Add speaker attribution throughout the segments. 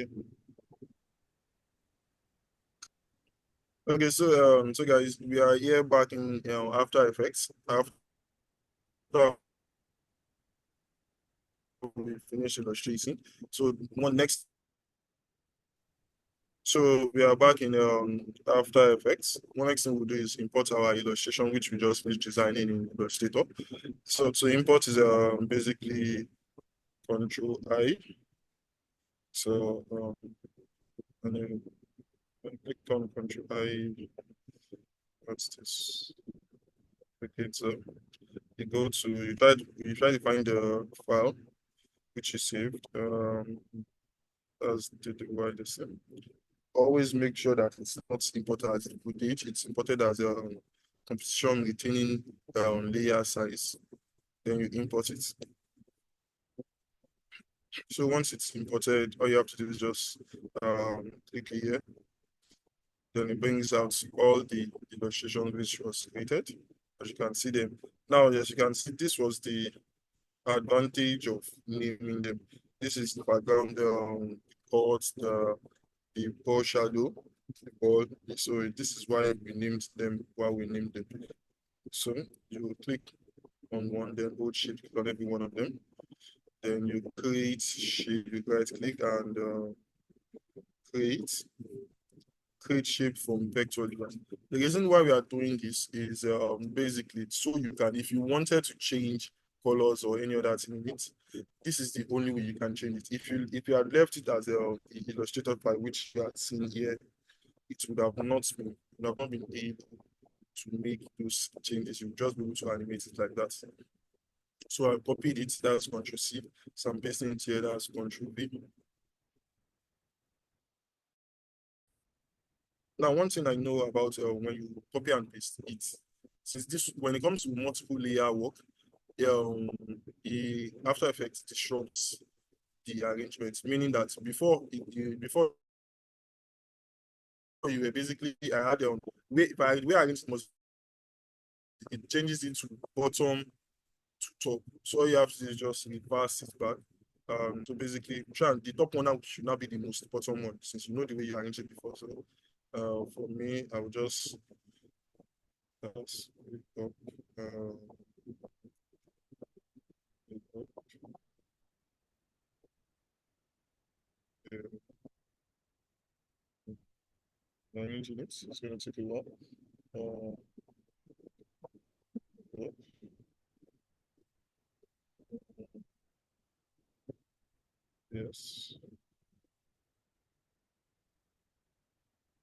Speaker 1: Okay. Okay, so guys, we are here back in After Effects. After we finish illustrating, so one next. So we are back in After Effects. One next thing we'll do is import our illustration, which we just finished designing in Illustrator. So to import is basically Control I. So and then click on Control I. What's this? Okay, so you try to find the file which is saved. As the device. Always make sure that it's not imported as a footage, it's imported as a composition retaining layer size. Then you import it. So once it's imported, all you have to do is just click here. Then it brings out all the illustrations which was created, as you can see them. Now, as you can see, this was the advantage of naming them. This is the background, chords, the ball shadow, the ball. So this is why we named them, So you click on one, then hold shift, click on every one of them. Then you create shape, you right click and create shape from vector device. The reason why we are doing this is basically so you can, if you wanted to change colors or any other thing in it, this is the only way you can change it. If you had left it as a Illustrator file, which you had seen here, it would not been able to make those changes. You would just be able to animate it like that. So I copied it, that's Ctrl C. So I'm pasting it here, that's Ctrl V. Now, one thing I know about when you copy and paste it, since this, when it comes to multiple layer work, the After Effects disrupts the arrangement, meaning that before you were basically, I had where I arranged it changes it to bottom to top. So all you have to do is just reverse it back. So basically, the top one now should not be the most bottom one, since you know the way you arrange it before. So for me, I will just up, arranging it. It's going to take a while. Yeah. Yes.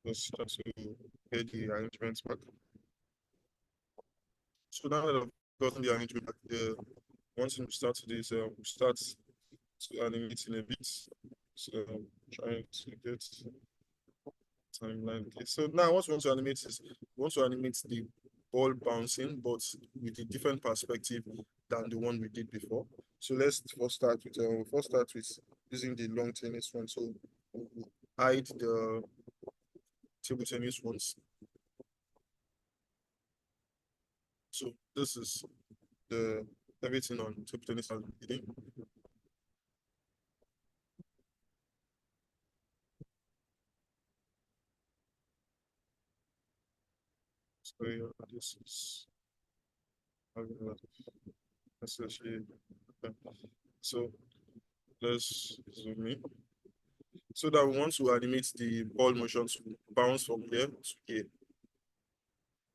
Speaker 1: Let's start to get the arrangements back. So now that I've gotten the arrangement back, once we start to this, we start to animate in a bit. So trying to get timeline. Okay. So now what we want to animate is we want to animate the ball bouncing, but with a different perspective than the one we did before. So let's first start with using the long tennis one. So we'll hide the table tennis ones. So this is the everything on table tennis has been hidden. So yeah, this is having a lot of essentially. Okay. So let's zoom in. So that we want to animate the ball motion to bounce from here to here.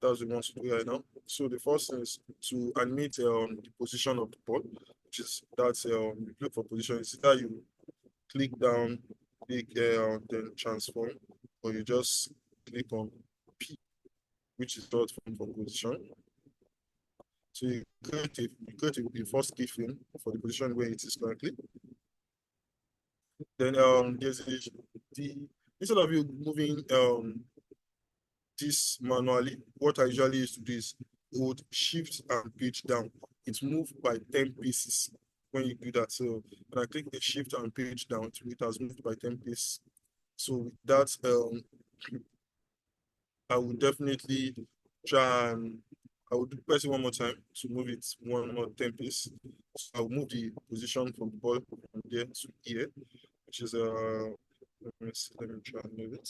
Speaker 1: That's what we want to do right now. So the first thing is to animate the position of the ball, which is that you look for position. It's either you click down, click then transform, or you just click on P, which is dot form for position. So you create a first keyframe for the position where it is currently. Then there's the instead of you moving this manually, what I usually used to do is hold shift and page down. It's moved by 10 pieces when you do that. So when I click the shift and page down, it has moved by 10 pieces. So with that, I would definitely try and I would press it one more time to move it one more 10 pieces. So I'll move the position from the ball from there to here, which is let's see, let me try and move it.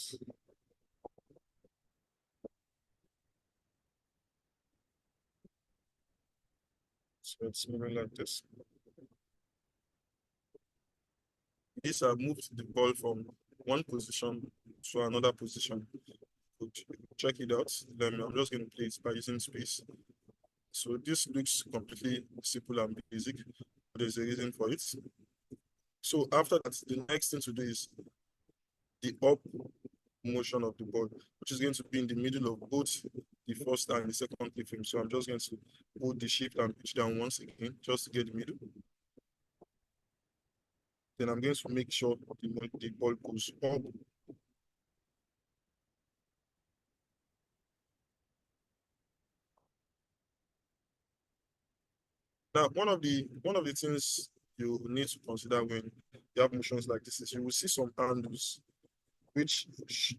Speaker 1: So it's moving like this. This have moved the ball from one position to another position. Check it out. Then I'm just going to play it by using space. So this looks completely simple and basic, but there's a reason for it. So after that, the next thing to do is the up motion of the ball, which is going to be in the middle of both the first and the second keyframe. So I'm just going to hold the shift and pitch down once again, just to get the middle. Then I'm going to make sure the ball goes up. Now, one of the things you need to consider when you have motions like this is you will see some handles which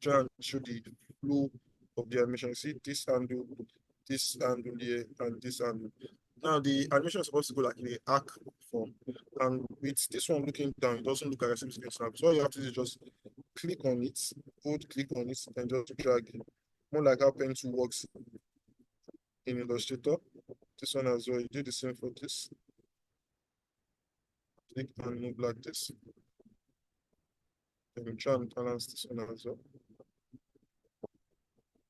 Speaker 1: try and show the flow of the animation. You see this handle here, and this handle. Now the animation is supposed to go like in a arc form, and with this one looking down, it doesn't look like it's going to snap. So all you have to do is just click on it, click on it, and just drag it. More like how Pen 2 works in Illustrator. This one as well, you do the same for this. Click and move like this. Then you try and balance this one as well.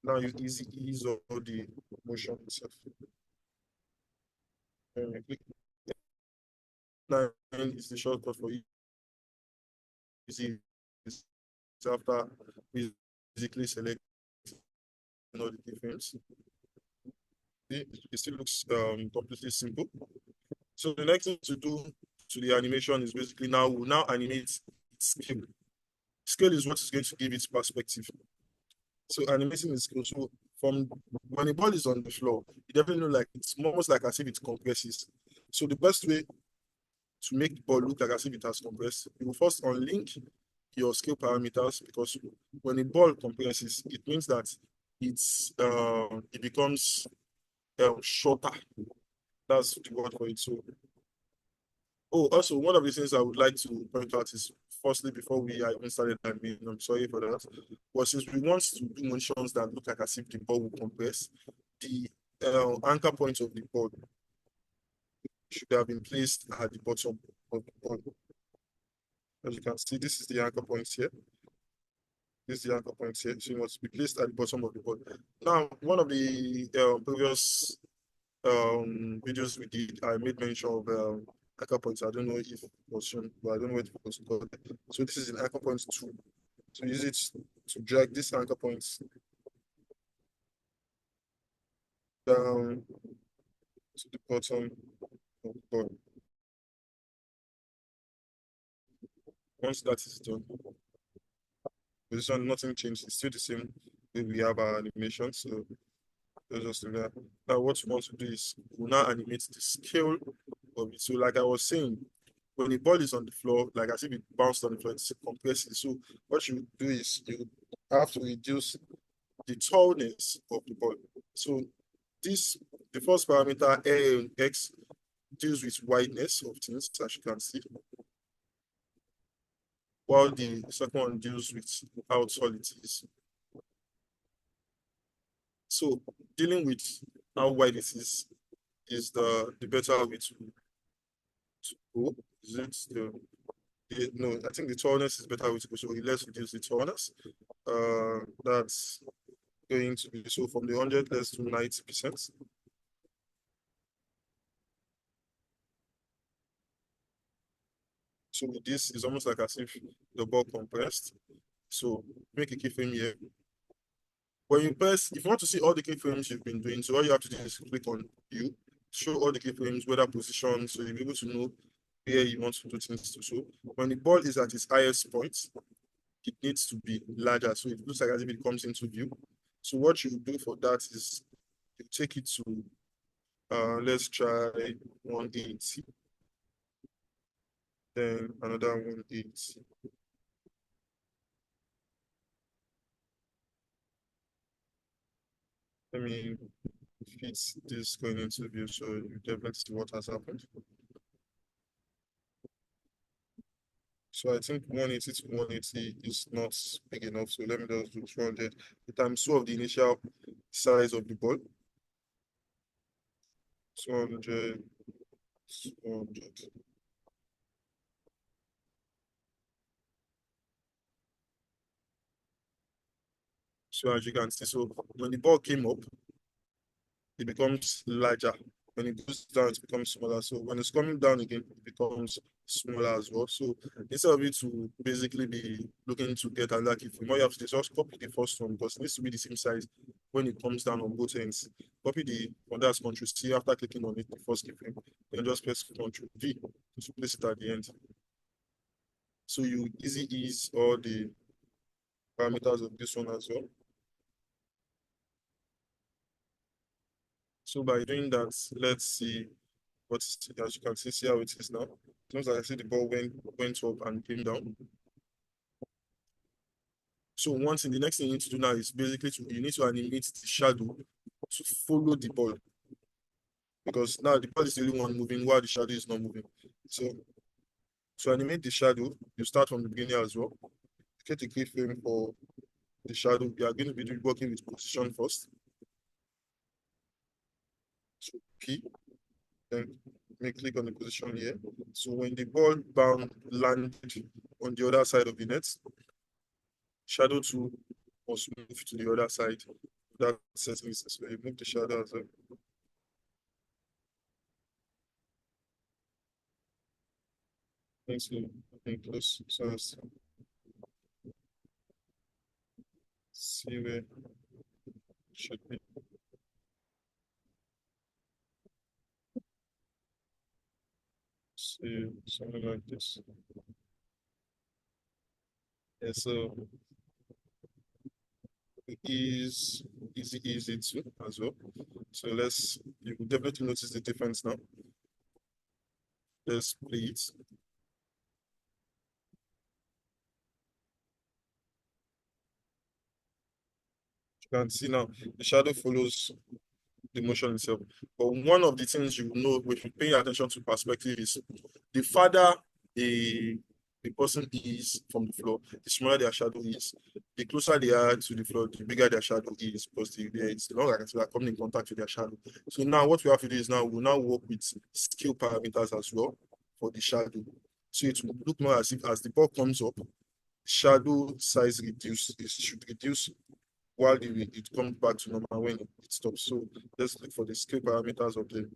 Speaker 1: Now you ease all the motion itself. And you click 9 is the shortcut for easy. It's after basically select all the keyframes. It still looks completely simple. So the next thing to do to the animation is basically we'll now animate its scale. Scale is what is going to give it perspective. So animating is scale. So from when the ball is on the floor, you definitely know like it's almost like as if it compresses. So the best way to make the ball look like as if it has compressed, you will first unlink your scale parameters, because when the ball compresses, it means that it becomes shorter. That's the word for it. So, also one of the things I would like to point out is, firstly, before we even started, I'm sorry for that, but since we want to do motions that look like as if the ball will compress, the anchor point of the ball should have been placed at the bottom of the ball. As you can see, this is the anchor point here. This is the anchor point here. So it must be placed at the bottom of the board. Now, one of the previous videos we did, I made mention of anchor points. I don't know if it was shown, but I don't know what it was called. So this is an anchor point 2. So use it to drag this anchor point down to the bottom of the board. Once that is done, position, nothing changed. It's still the same way we have our animation. So just do that. Now, what you want to do is we'll now animate the scale of it. So, like I was saying, when the ball is on the floor, like as if it bounced on the floor, it's compressing. So, what you do is you have to reduce the tallness of the ball. So, the first parameter, X, deals with wideness of things, as you can see, while the second one deals with how tall it is. So, dealing with how wide it is the better way to go. Is it no, I think the tallness is better way to go. So let's reduce the tallness. That's going to be, so from the 100, let's do 90%. So with this, it's almost like as if the ball compressed. So make a keyframe here. When you press, if you want to see all the keyframes you've been doing, so all you have to do is click on you, show all the keyframes, weather position, so you'll be able to know where you want to do things to. So when the ball is at its highest point, it needs to be larger, so it looks like as if it comes into view. So what you do for that is you take it to let's try 180, then another 180. Let me fit this going into view so you definitely see what has happened. So I think 180 to 180 is not big enough. So let me just do 200 times 2 of the initial size of the ball. 200, 200. So as you can see, so when the ball came up, it becomes larger. When it goes down, it becomes smaller. So when it's coming down again, it becomes smaller as well. So instead of it to basically be looking to get another keyframe, what you have to do is just copy the first one because it needs to be the same size when it comes down on both ends. Copy the that's Control C after clicking on it, the first keyframe. Then just press Control V to place it at the end. So you easy ease all the parameters of this one as well. So by doing that, let's see what as you can see how it is now. Notice I see the ball went up and came down. So one thing, the next thing you need to do now is basically you need to animate the shadow to follow the ball. Because now the ball is the only one moving while the shadow is not moving. So to animate the shadow, you start from the beginning as well. Get a keyframe for the shadow. You are going to be working with position first. So P, then make click on the position here. So when the ball bound landed on the other side of the net, shadow 2 must move to the other side. That settings, so you move the shadow as well. Thanks, close. So let's see where it should be. See something like this. Yeah, so it is easy too as well. So you will definitely notice the difference now. Let's play it. You can see now the shadow follows the motion itself. But one of the things you know if you pay attention to perspective is the farther the person is from the floor, the smaller their shadow is. The closer they are to the floor, the bigger their shadow is because it's the longer they are coming in contact with their shadow. So now what we have to do is now we'll now work with scale parameters as well for the shadow. So it will look more as if as the ball comes up, shadow size it should reduce while it comes back to normal when it stops. So let's look for the scale parameters of the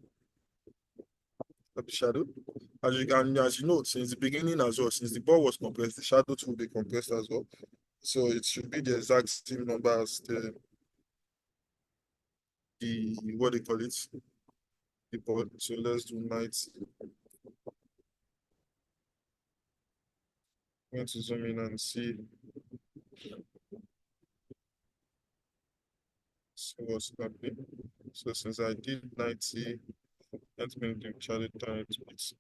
Speaker 1: shadow. As you know, since the beginning as well, since the ball was compressed, the shadow too will be compressed as well. So it should be the exact same number as the what they call it, the ball. So let's do 90. I'm going to zoom in and see what's happening. So since I did 90, let me do shadow time to it.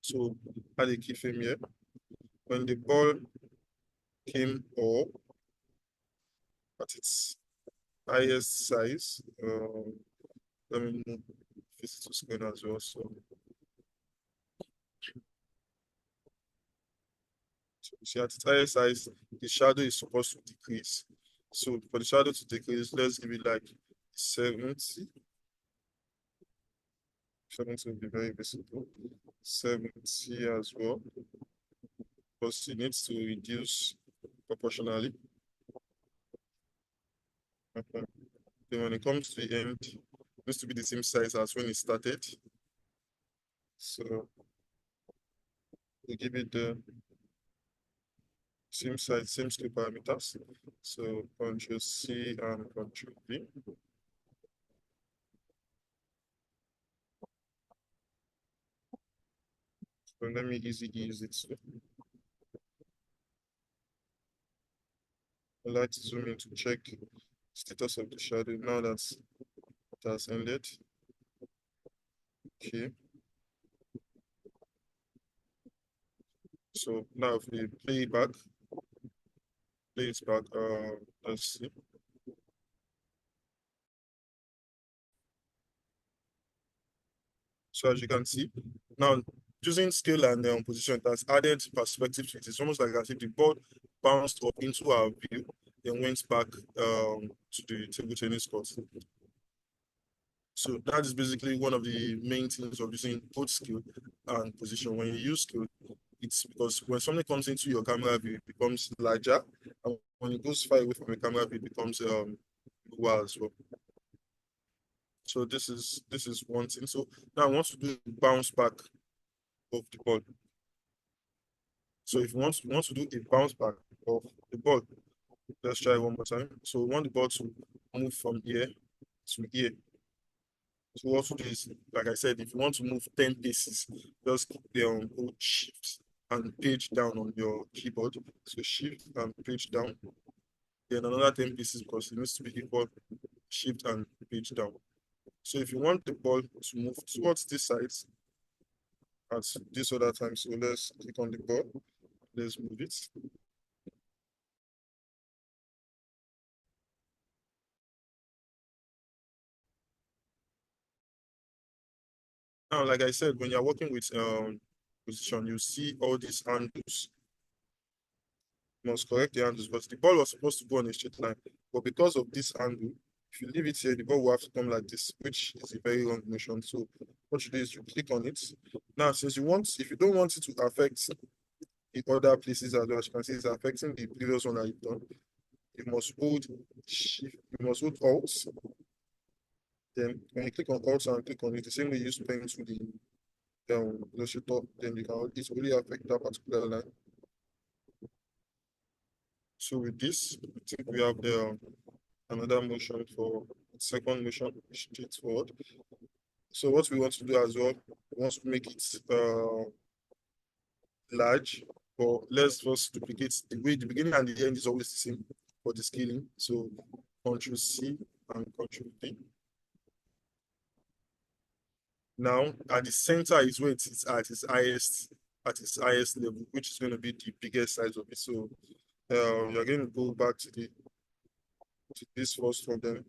Speaker 1: So add a keyframe here. When the ball came up at its highest size, let me move this to screen as well. So you see at its highest size, the shadow is supposed to decrease. So for the shadow to decrease, let's give it like 70. 70 will be very visible. 70 as well. Because it needs to reduce proportionally. Okay. Then when it comes to the end, it needs to be the same size as when it started. So we give it the same size, same scale parameters. So Control C and Control V. So let me use it. I like to zoom in to check status of the shadow now that it has ended. Okay. So now if we play it back, let's see. So as you can see, now using scale and position, it has added perspective to it. It's almost like as if the ball bounced up into our view, then went back to the table tennis court. So that is basically one of the main things of using both skill and position. When you use skill, it's because when something comes into your camera view, it becomes larger, and when it goes far away from your camera view, it becomes lower as well. So this is one thing. So now I want to do bounce back of the ball. So if you want to do a bounce back of the ball, let's try one more time. So we want the ball to move from here to here. So what to do is, like I said, if you want to move 10 paces, just click the hold shift and page down on your keyboard. So shift and page down. Then another 10 pieces because it needs to be equal, shift and page down. So if you want the ball to move towards this side at this other time, so let's click on the ball, let's move it. Now, like I said, when you're working with position, you see all these handles. You must correct the handles, but the ball was supposed to go on a straight line. But because of this angle, if you leave it here, the ball will have to come like this, which is a very wrong motion. So what you do is you click on it. Now, since if you don't want it to affect the other places as well, as you can see, it's affecting the previous one that you've done. You must hold shift, you must hold Alt. Then when you click on Alt and click on it, the same way you use pen to the illustrator, then you can it really affect that particular line. So with this, I think we have the another motion for second motion, straight forward. So what we want to do as well, we want to make it large, but let's first duplicate the way the beginning and the end is always the same for the scaling. So Control C and Control V. Now at the center is where it is at its highest level, which is going to be the biggest size of it. So you're going to go back to this first one, then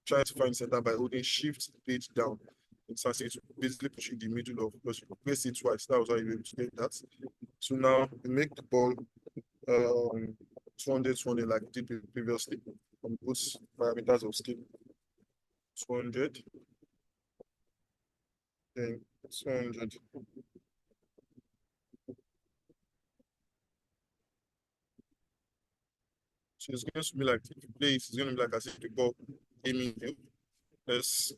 Speaker 1: try to find center by holding shift page down. It's basically pushing the middle of, because you press it twice. That was how you were able to get that. So now we make the ball 200, 200 like we did previously on both parameters of scale. 200, then 200. So it's going to be like, if you play it, it's going to be like as if the ball aiming you. Let's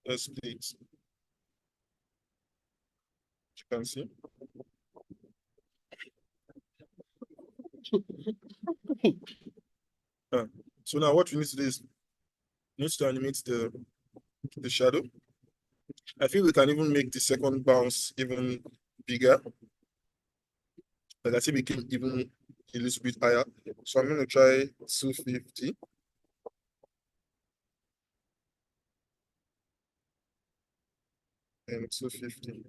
Speaker 1: play it. You can see. So now what we need to do is we need to animate the shadow. I think we can even make the second bounce even bigger. Like I said, became even a little bit higher. So I'm going to try 250. And 250.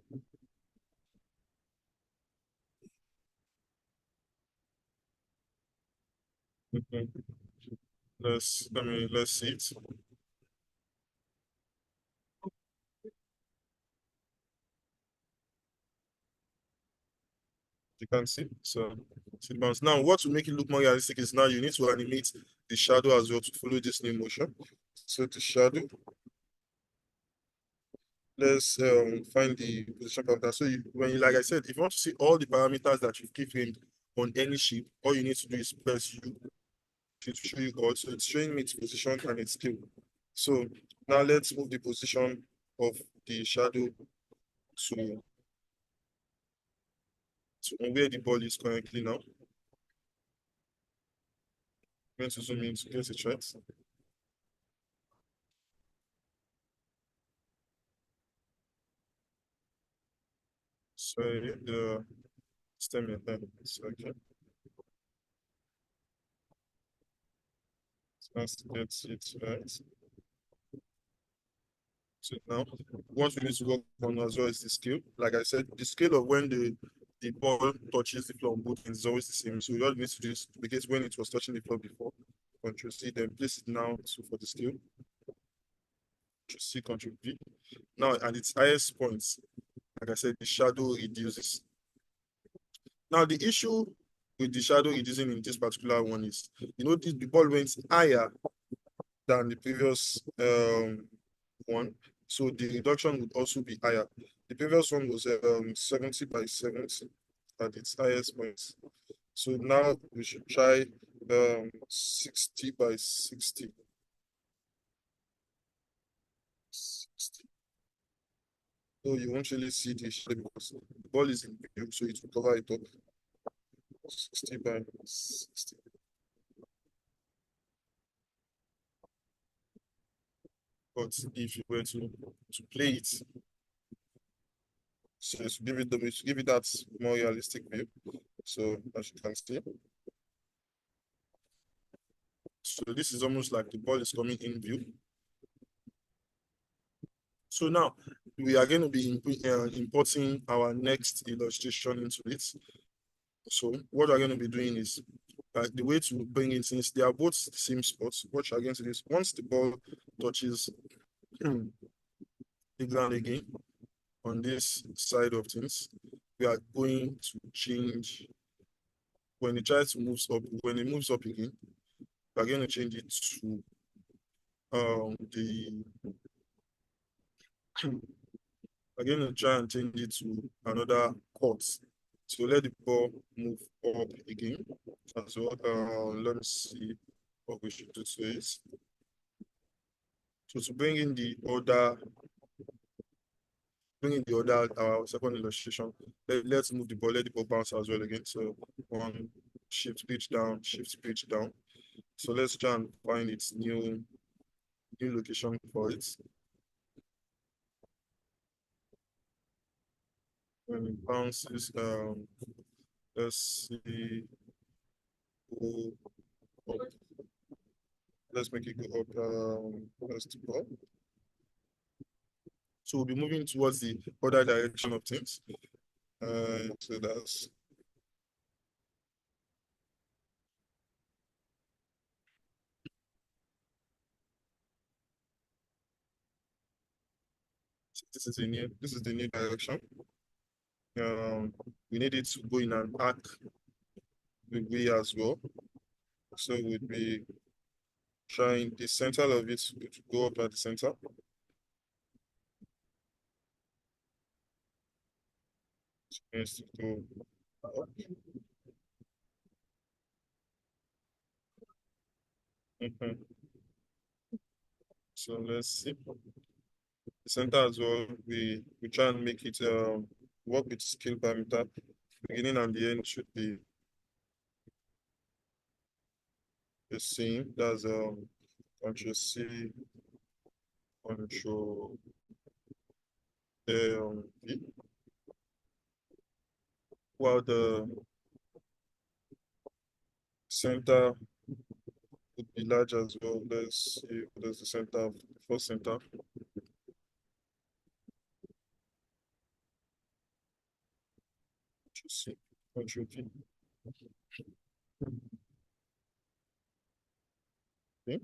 Speaker 1: Mhm. Let's see it. You can see. So see the bounce. Now, what will make it look more realistic is now you need to animate the shadow as well to follow this new motion. So the shadow, let's find the position parameter. So like I said, if you want to see all the parameters that you've keyframed on any shape, all you need to do is press U to show you all. So it's showing me its position and its scale. So now let's move the position of the shadow to where the ball is currently now. I'm going to zoom in to get it right. So the stem here. So okay. Let's get it right. So now, what we need to work on as well is the scale. Like I said, the scale of when the ball touches the floor on both ends is always the same. So all you need to do is because when it was touching the floor before, Control C, then place it now for the scale. C, Ctrl V. Now at its highest points, like I said, the shadow reduces. Now the issue with the shadow reducing in this particular one is, the ball went higher than the previous one, so the reduction would also be higher. The previous one was 70 by 70 at its highest point. So now we should try 60 by 60. 60. So you won't really see the shadow because the ball is in view, so it will cover it up. 60 by 60. But if you were to play it, so to give it that more realistic view. So as you can see, so this is almost like the ball is coming in view. So now we are going to be importing our next illustration into it. So what we're going to be doing is, the way to bring it, since they are both the same spots, what you're going to do is, once the ball touches the ground again on this side of things, we are going to change, when when it moves up again, we're going to change it to the we're going to try and change it to another court. So let the ball move up again as well. Let me see what we should do to it. So to our second illustration, let's move the ball, let the ball bounce as well again. So one, shift pitch down, shift pitch down. So let's try and find its new location for it. When it bounces, let's see, go up. Let's make it go up. Let's do ball. So we'll be moving towards the other direction of things. So that's this is the new direction. We need it to go in an arc way as well. So we'd be trying the center of it to go up at the center. So it needs to go up. So let's see. The center as well, we try and make it work with scale parameter. Beginning and the end should be the same. That's Control C, Control V. While the center would be large as well. Let's see what is the center of the first center. Control C, Control V. Okay.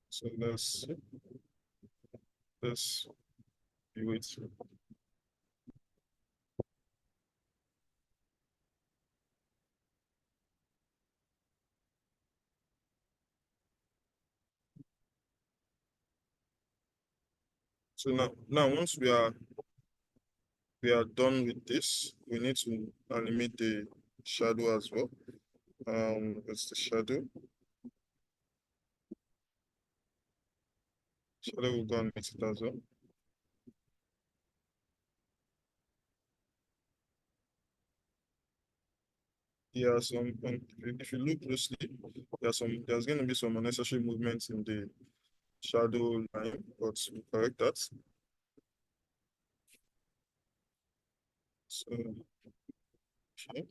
Speaker 1: So let's view it. So now once we are done with this, we need to animate the shadow as well. It's the shadow. Shadow will go and mix it as well. Yeah, if you look closely, there's going to be some unnecessary movements in the shadow line, but we correct that. So, okay,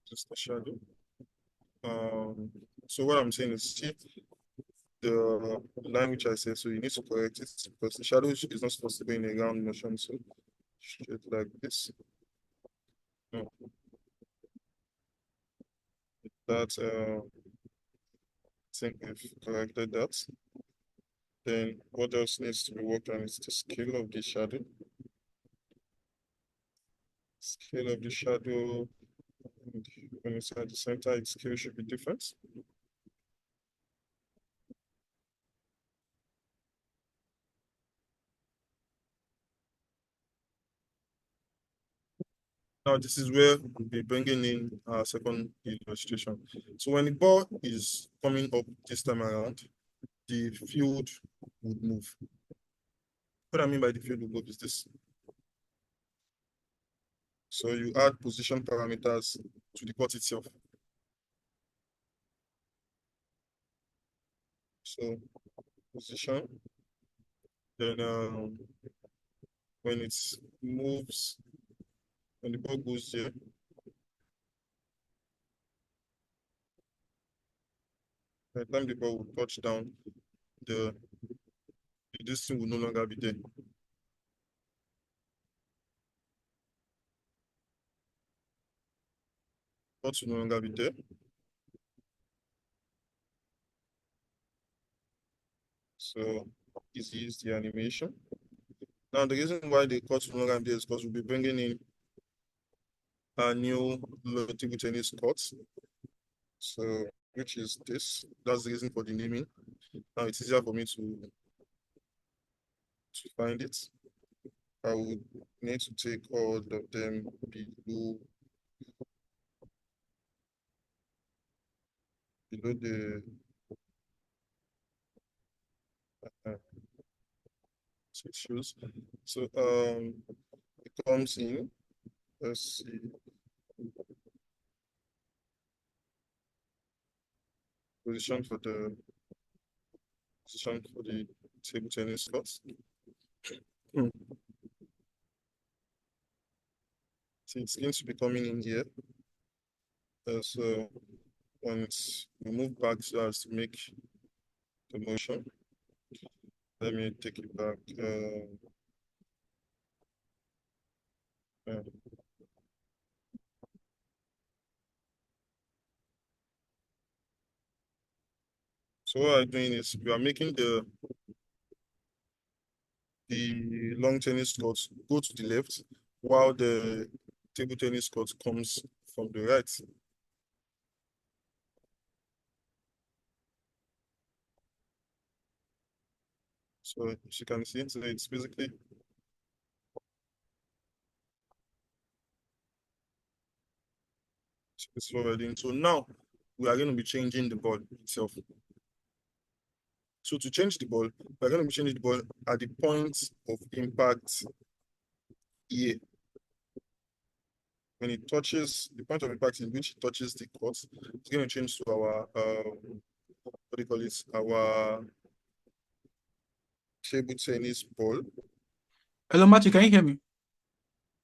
Speaker 1: just the shadow. So what I'm saying is, see the line which I said, so you need to correct it because the shadow is not supposed to be in a round motion, so straight like this. No, that I think we've corrected that. Then what else needs to be worked on is the scale of the shadow. Scale of the shadow, and when it's at the center, its scale should be different. Now, this is where we'll be bringing in our second illustration. So when the ball is coming up this time around, the field would move. What I mean by the field would move is this. So you add position parameters to the court itself. So position, then when it moves, when the ball goes there, by the time the ball will touch down, the this thing will no longer be there. What will no longer be there. So easy is the animation. Now the reason why the court will no longer be there is because we'll be bringing in a new table tennis court. So which is this. That's the reason for the naming. Now it's easier for me to find it. I would need to take all of them below the shoes. So it comes in. Let's see. Position for the table tennis courts. So it's going to be coming in here. So once we move back so as to make the motion, let me take it back. So what I'm doing is we are making the long tennis court go to the left while the table tennis court comes from the right. So as you can see, so it's basically it's what we're doing. So now we are going to be changing the ball itself. So to change the ball, we're going to be changing the ball at the point of impact here. When it touches the point of impact in which it touches the court, it's going to change to our what do you call it? Our table tennis ball.
Speaker 2: Hello, Matthew, can you hear me?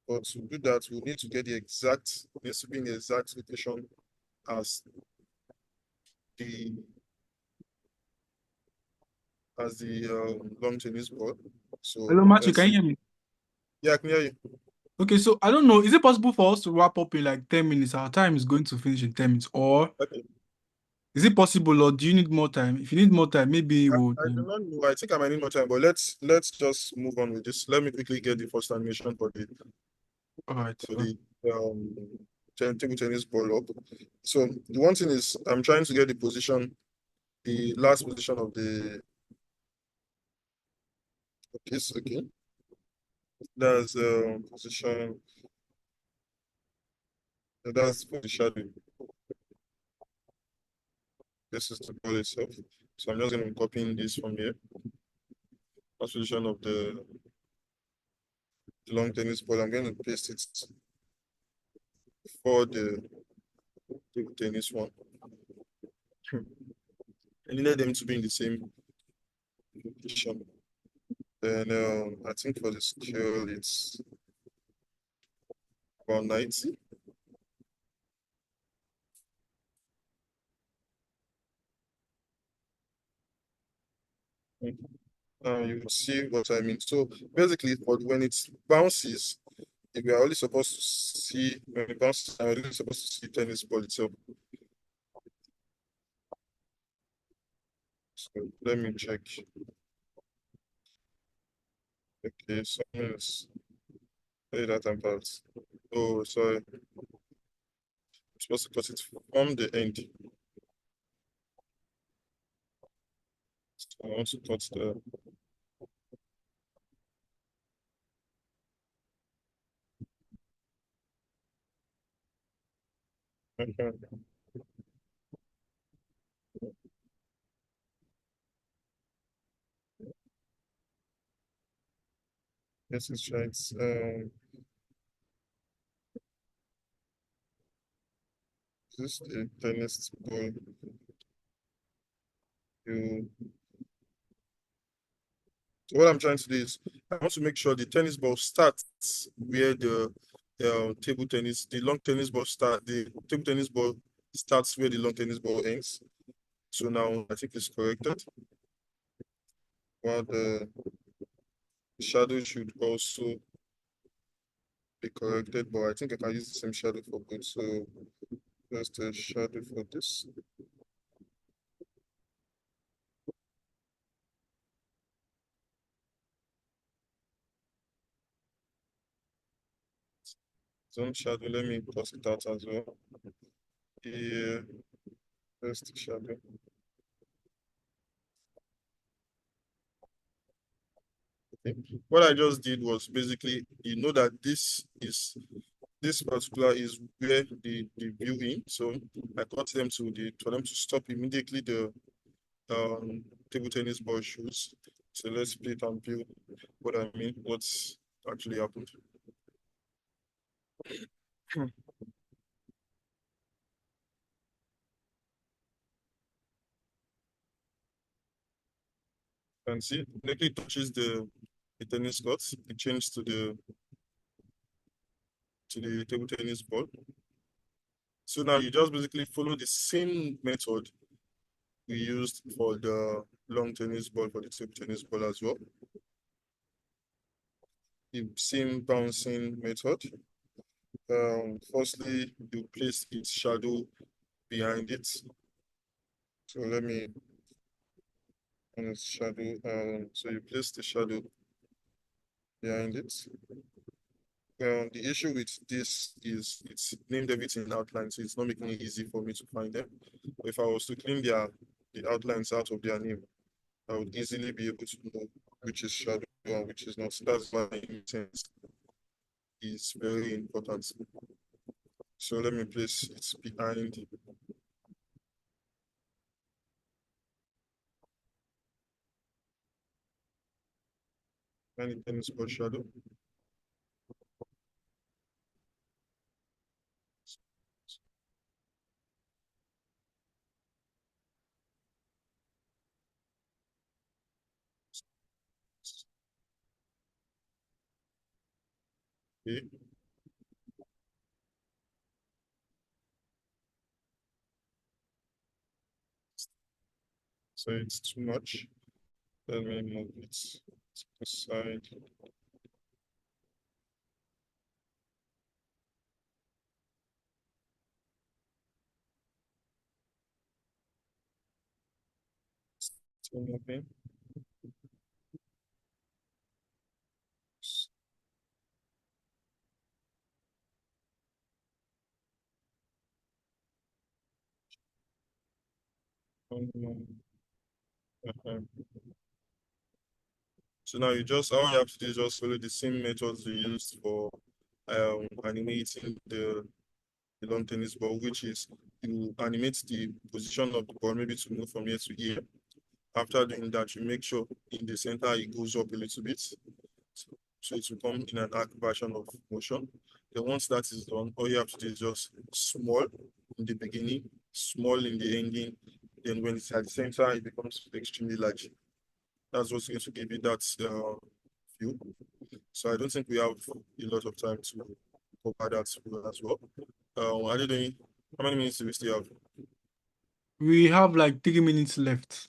Speaker 1: But to do that, we need to get the exact, needs to be in the exact location as the long tennis ball. So
Speaker 2: Hello, Matthew,
Speaker 1: let's
Speaker 2: can you
Speaker 1: see.
Speaker 2: hear me?
Speaker 1: Yeah, I can hear you.
Speaker 2: Okay, so I don't know. Is it possible for us to wrap up in like 10 minutes? Our time is going to finish in 10 minutes. Or
Speaker 1: Okay.
Speaker 2: is it possible, or do you need more time? If you need more time, maybe we'll.
Speaker 1: I do not know. I think I might need more time, but let's just move on with this. Let me quickly get the first animation for
Speaker 2: All right.
Speaker 1: the um table tennis ball up. So the one thing is I'm trying to get the position, the last position of the piece. Okay. That's position. That's for the shadow. This is the ball itself. So I'm just going to be copying this from here. Last position of the long tennis ball. I'm going to paste it for the table tennis one. I needed them to be in the same location. Then I think for the scale, it's about 90. You will see what I mean. So basically, for when it bounces, if we are only supposed to see when it bounces, I'm only supposed to see tennis ball itself. So let me check. Okay, so means that and part. Oh, sorry. I'm supposed to cut it from the end. So I want to cut the. Okay. Yes, it's right. This is the tennis ball. You. So what I'm trying to do is I want to make sure the tennis ball starts where the long tennis ball the table tennis ball starts where the long tennis ball ends. So now I think it's corrected. While the shadow should also be corrected, but I think I can use the same shadow for both. So that's the shadow for this. Zone shadow, let me cross it out as well. Yeah, that's the shadow. Okay. What I just did was basically, you know that this particular is where the view in. So I got them to for them to stop immediately the table tennis ball shoes. So let's play it and view what I mean, what's actually happened. And see, immediately it touches the tennis court, it changes to the table tennis ball. So now you just basically follow the same method we used for the long tennis ball for the table tennis ball as well. The same bouncing method. Firstly, you place its shadow behind it. So let me on its shadow. So you place the shadow behind it. The issue with this is it's named everything in outline, so it's not making it easy for me to find them. But if I was to clean the outlines out of their name, I would easily be able to know which is shadow and which is not. So that's why intent is very important. So let me place it behind any tennis ball shadow. Okay. So it's too much. Let me move it to the side. So moving. Uh-huh. So now all you have to do is just follow the same methods you used for animating the long tennis ball, which is you animate the position of the ball, maybe to move from here to here. After doing that, you make sure in the center it goes up a little bit. So it will come in an arc version of motion. Then once that is done, all you have to do is just small in the beginning, small in the ending. Then when it's at the center, it becomes extremely large. That's what's going to give you that view. So I don't think we have a lot of time to cover that as well. Are you doing? How many minutes do we still have?
Speaker 2: We have like 3 minutes left.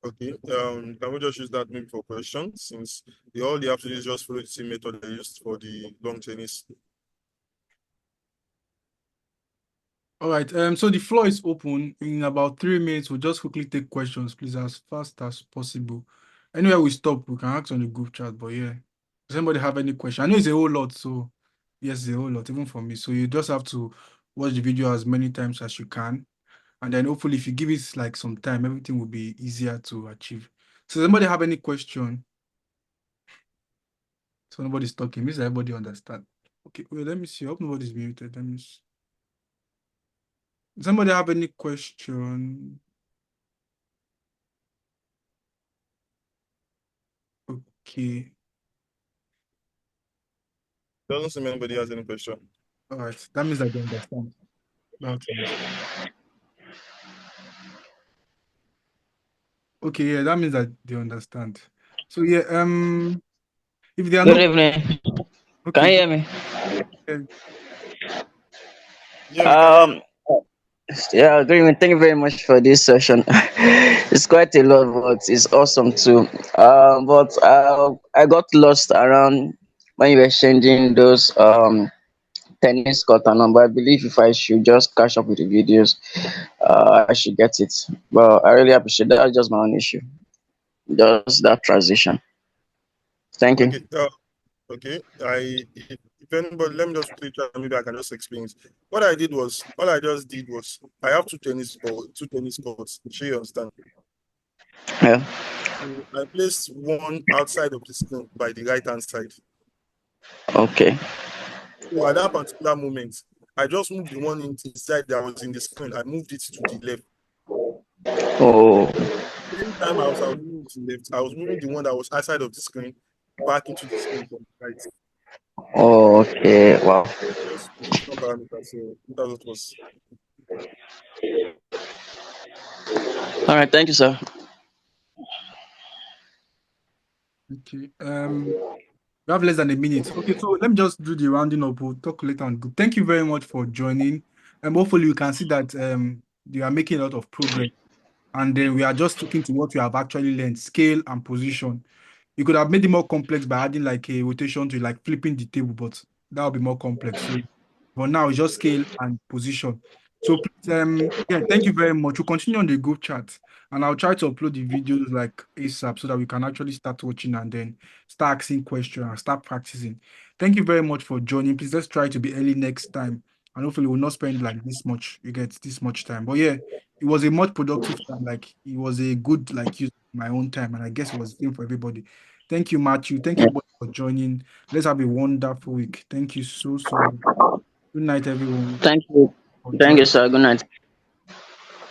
Speaker 1: Okay. Can we just use that maybe for questions since all you have to do is just follow the same method I used for the long tennis.
Speaker 2: All right. So the floor is open. In about 3 minutes, we'll just quickly take questions, please, as fast as possible. Anywhere we stop, we can ask on the group chat. But yeah, does anybody have any question? I know it's a whole lot, so yes, it's a whole lot, even for me. So you just have to watch the video as many times as you can, and then hopefully, if you give it like some time, everything will be easier to achieve. So, does anybody have any question? So nobody's talking. Means everybody understand. Okay, wait, let me see. I hope nobody's muted. Let me see. Does somebody have any question? Okay.
Speaker 1: Doesn't seem anybody has any question.
Speaker 2: All right. That means I don't understand. That's nice. Okay, yeah, that means that they understand. So yeah, if there are
Speaker 3: Good
Speaker 2: no
Speaker 3: evening. Can
Speaker 2: okay,
Speaker 3: you
Speaker 2: go
Speaker 3: hear me?
Speaker 2: ahead.
Speaker 1: Yeah, we can hear you.
Speaker 3: Um, yeah, good evening. Thank you very much for this session. It's quite a lot, but it's awesome too. But I got lost around when you were changing those tennis court and number. I believe if I should just catch up with the videos, I should get it. But I really appreciate that. That's just my own issue. Just that transition. Thank you.
Speaker 1: Okay. Okay. If anybody, let me just quickly try. Maybe I can just explain it. All I just did was, I have two tennis balls. Sure, you understand?
Speaker 3: Yeah.
Speaker 1: So I placed one outside of the screen by the right hand side.
Speaker 3: Okay.
Speaker 1: So at that particular moment, I just moved the one inside that was in the screen. I moved it to the left.
Speaker 3: Oh.
Speaker 1: Same time I was moving to the left, I was moving the one that was outside of the screen back into the screen from the right.
Speaker 3: Oh. Okay. Wow.
Speaker 1: Just positional parameters. So that's what was.
Speaker 3: All right. Thank you, sir.
Speaker 2: Okay. We have less than a minute. Okay, so let me just do the rounding up. We'll talk later on. Good. Thank you very much for joining. And hopefully you can see that you are making a lot of progress. And then we are just sticking to what we have actually learned, scale and position. You could have made it more complex by adding like a rotation to like flipping the table, but that would be more complex. So for now, it's just scale and position. So please, yeah, thank you very much. We'll continue on the group chat, and I'll try to upload the videos like ASAP so that we can actually start watching and then start asking questions and start practicing. Thank you very much for joining. Please let's try to be early next time, and hopefully we'll not spend like this much. You get this much time, but yeah, it was a much productive time. Like it was a good like use of my own time, and I guess it was the same for everybody. Thank you, Matthew. Thank you everybody for joining. Let's have a wonderful week. Thank you so much. Good night, everyone,
Speaker 3: Thank you.
Speaker 2: for
Speaker 3: Thank you,
Speaker 2: joining.
Speaker 3: sir. Good night.